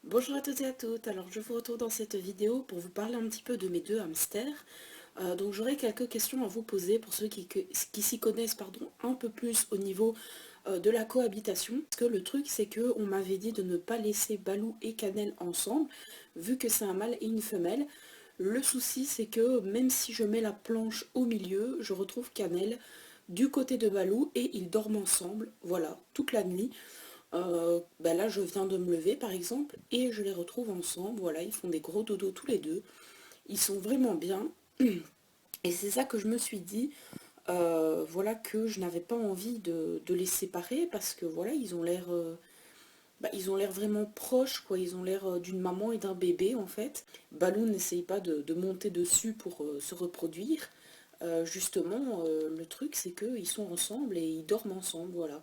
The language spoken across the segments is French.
Bonjour à toutes et à toutes, alors je vous retrouve dans cette vidéo pour vous parler un petit peu de mes deux hamsters. Donc j'aurai quelques questions à vous poser pour ceux qui s'y connaissent un peu plus au niveau de la cohabitation. Parce que le truc c'est que on m'avait dit de ne pas laisser Balou et Cannelle ensemble, vu que c'est un mâle et une femelle. Le souci c'est que même si je mets la planche au milieu, je retrouve Cannelle du côté de Balou et ils dorment ensemble, voilà, toute la nuit. Là je viens de me lever par exemple et je les retrouve ensemble, voilà, ils font des gros dodos tous les deux, ils sont vraiment bien et c'est ça que je me suis dit, voilà, que je n'avais pas envie de les séparer parce que voilà, ils ont l'air vraiment proches quoi, ils ont l'air d'une maman et d'un bébé en fait. Balou n'essaye pas de monter dessus pour se reproduire. Justement, le truc c'est qu'ils sont ensemble et ils dorment ensemble, voilà.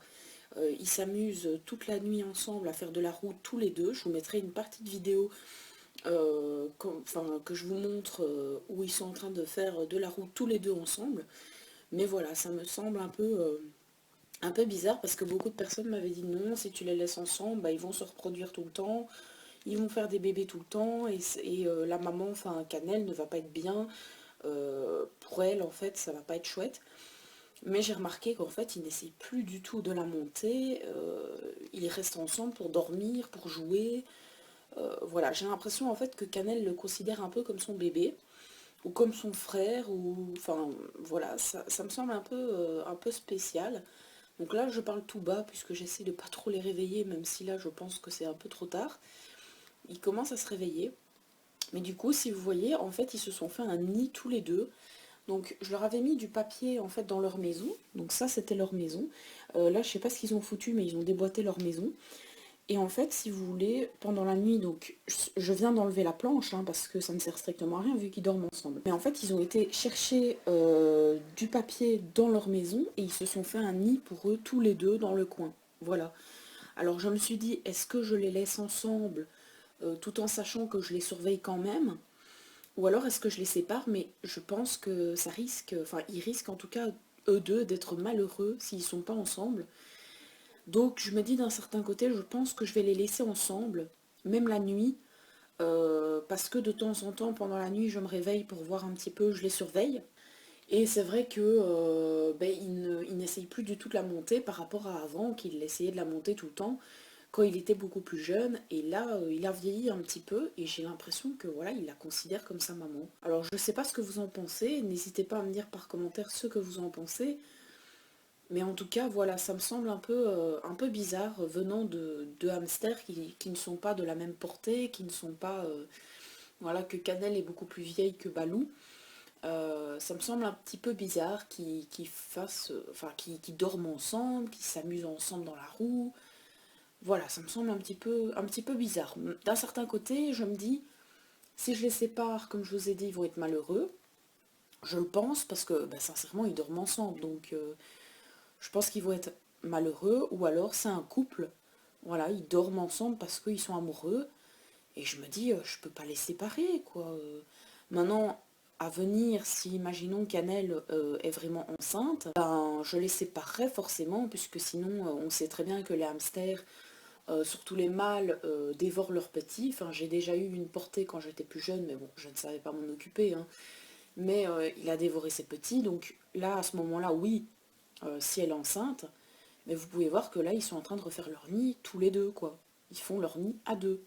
Ils s'amusent toute la nuit ensemble à faire de la roue tous les deux. Je vous mettrai une partie de vidéo que je vous montre où ils sont en train de faire de la roue tous les deux ensemble. Mais voilà, ça me semble un peu bizarre parce que beaucoup de personnes m'avaient dit non, si tu les laisses ensemble, bah, ils vont se reproduire tout le temps, ils vont faire des bébés tout le temps et la maman, enfin Cannelle, ne va pas être bien. Pour elle, en fait, ça va pas être chouette. Mais j'ai remarqué qu'en fait, ils n'essayent plus du tout de la monter. Ils restent ensemble pour dormir, pour jouer. Voilà, j'ai l'impression en fait que Cannelle le considère un peu comme son bébé, ou comme son frère, ou... Enfin, voilà, ça me semble un peu spécial. Donc là, je parle tout bas, puisque j'essaie de pas trop les réveiller, même si là, je pense que c'est un peu trop tard. Ils commencent à se réveiller. Mais du coup, si vous voyez, en fait, ils se sont fait un nid tous les deux. Donc je leur avais mis du papier en fait dans leur maison, donc ça c'était leur maison. Là je sais pas ce qu'ils ont foutu mais ils ont déboîté leur maison. Et en fait si vous voulez, pendant la nuit, donc je viens d'enlever la planche hein, parce que ça ne sert strictement à rien vu qu'ils dorment ensemble. Mais en fait ils ont été chercher du papier dans leur maison et ils se sont fait un nid pour eux tous les deux dans le coin. Voilà. Alors je me suis dit, est-ce que je les laisse ensemble tout en sachant que je les surveille quand même? Ou alors est-ce que je les sépare, mais je pense que ça risque, enfin ils risquent en tout cas eux deux d'être malheureux s'ils sont pas ensemble. Donc je me dis d'un certain côté, je pense que je vais les laisser ensemble, même la nuit, parce que de temps en temps pendant la nuit je me réveille pour voir un petit peu, je les surveille. Et c'est vrai que ils n'essayent plus du tout de la monter par rapport à avant, qu'il essayait de la monter tout le temps quand il était beaucoup plus jeune. Et là, il a vieilli un petit peu et j'ai l'impression que voilà, il la considère comme sa maman. Alors je ne sais pas ce que vous en pensez, n'hésitez pas à me dire par commentaire ce que vous en pensez. Mais en tout cas, voilà, ça me semble un peu bizarre venant de hamsters qui ne sont pas de la même portée, qui ne sont pas... voilà, que Cannelle est beaucoup plus vieille que Balou. Ça me semble un petit peu bizarre qu'ils fassent, enfin, qu'ils dorment ensemble, qu'ils s'amusent ensemble dans la roue. Voilà, ça me semble un petit peu bizarre. D'un certain côté, je me dis, si je les sépare, comme je vous ai dit, ils vont être malheureux. Je le pense, parce que sincèrement, ils dorment ensemble. Donc, je pense qu'ils vont être malheureux, ou alors c'est un couple. Voilà, ils dorment ensemble parce qu'ils sont amoureux. Et je me dis, je peux pas les séparer, quoi. Maintenant, à venir, si imaginons Cannelle est vraiment enceinte, ben je les séparerai forcément, puisque sinon on sait très bien que les hamsters, surtout les mâles, dévorent leurs petits. Enfin, j'ai déjà eu une portée quand j'étais plus jeune, mais bon, je ne savais pas m'en occuper, hein. Mais il a dévoré ses petits, donc là, à ce moment-là, oui, si elle est enceinte, mais vous pouvez voir que là, ils sont en train de refaire leur nid tous les deux, quoi. Ils font leur nid à deux.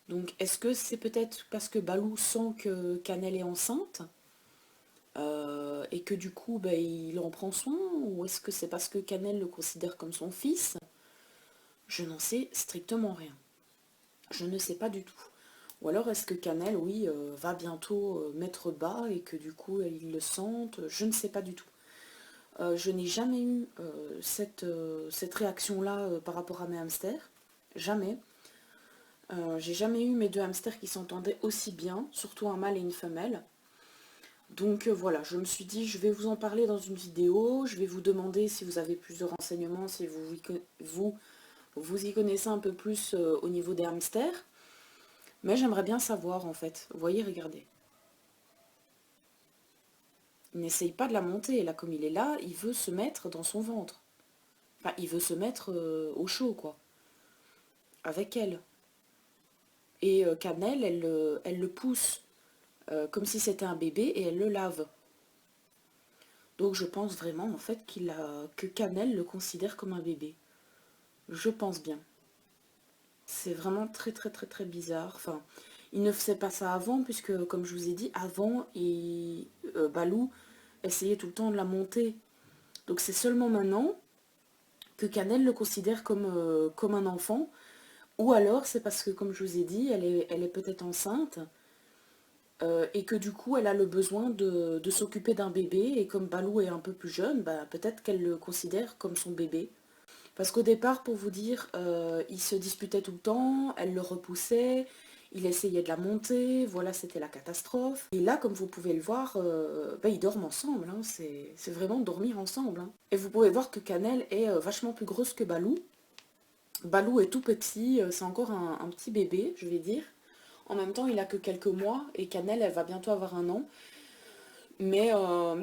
Donc est-ce que c'est peut-être parce que Balou sent que Cannelle est enceinte et que du coup il en prend soin, ou est-ce que c'est parce que Cannelle le considère comme son fils? Je n'en sais strictement rien. Je ne sais pas du tout. Ou alors est-ce que Cannelle, oui, va bientôt mettre bas et que du coup ils le sentent? Je ne sais pas du tout. Je n'ai jamais eu cette réaction-là par rapport à mes hamsters. Jamais. J'ai jamais eu mes deux hamsters qui s'entendaient aussi bien, surtout un mâle et une femelle. Donc voilà, je me suis dit, je vais vous en parler dans une vidéo, je vais vous demander si vous avez plus de renseignements, si vous y connaissez un peu plus au niveau des hamsters. Mais j'aimerais bien savoir en fait. Vous voyez, regardez. Il n'essaye pas de la monter. Là, comme il est là, il veut se mettre dans son ventre. Enfin, il veut se mettre au chaud, quoi. Avec elle. Et Cannelle, elle le pousse comme si c'était un bébé et elle le lave. Donc je pense vraiment en fait que Cannelle le considère comme un bébé. Je pense bien. C'est vraiment très très très très bizarre. Enfin, il ne faisait pas ça avant puisque comme je vous ai dit, avant, Balou essayait tout le temps de la monter. Donc c'est seulement maintenant que Cannelle le considère comme un enfant. Ou alors c'est parce que comme je vous ai dit, elle est peut-être enceinte. Et que du coup elle a le besoin de s'occuper d'un bébé et comme Balou est un peu plus jeune, bah, peut-être qu'elle le considère comme son bébé. Parce qu'au départ, pour vous dire, il se disputait tout le temps, elle le repoussait, il essayait de la monter, voilà, c'était la catastrophe. Et là, comme vous pouvez le voir, bah, ils dorment ensemble, hein, c'est vraiment dormir ensemble. Hein. Et vous pouvez voir que Cannelle est vachement plus grosse que Balou. Balou est tout petit, c'est encore un petit bébé, je vais dire. En même temps, il a que quelques mois et Cannelle, elle va bientôt avoir 1 an. Mais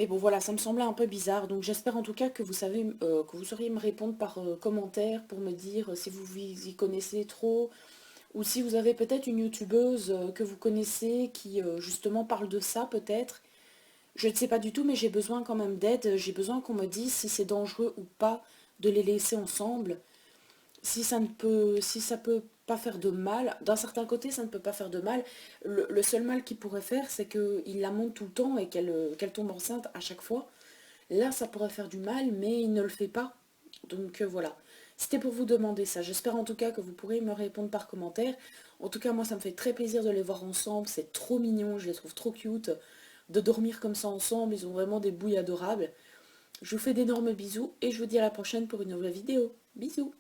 bon, voilà, ça me semblait un peu bizarre. Donc j'espère en tout cas que vous savez, que vous sauriez me répondre par commentaire pour me dire si vous y connaissez trop ou si vous avez peut-être une youtubeuse que vous connaissez qui justement parle de ça peut-être. Je ne sais pas du tout, mais j'ai besoin quand même d'aide. J'ai besoin qu'on me dise si c'est dangereux ou pas de les laisser ensemble. Si ça peut pas faire de mal, d'un certain côté ça ne peut pas faire de mal, le seul mal qu'il pourrait faire c'est qu'il la monte tout le temps et qu'elle tombe enceinte à chaque fois. Là ça pourrait faire du mal mais il ne le fait pas. Donc voilà, c'était pour vous demander ça. J'espère en tout cas que vous pourrez me répondre par commentaire. En tout cas moi ça me fait très plaisir de les voir ensemble, c'est trop mignon, je les trouve trop cute. De dormir comme ça ensemble, ils ont vraiment des bouilles adorables. Je vous fais d'énormes bisous et je vous dis à la prochaine pour une nouvelle vidéo. Bisous.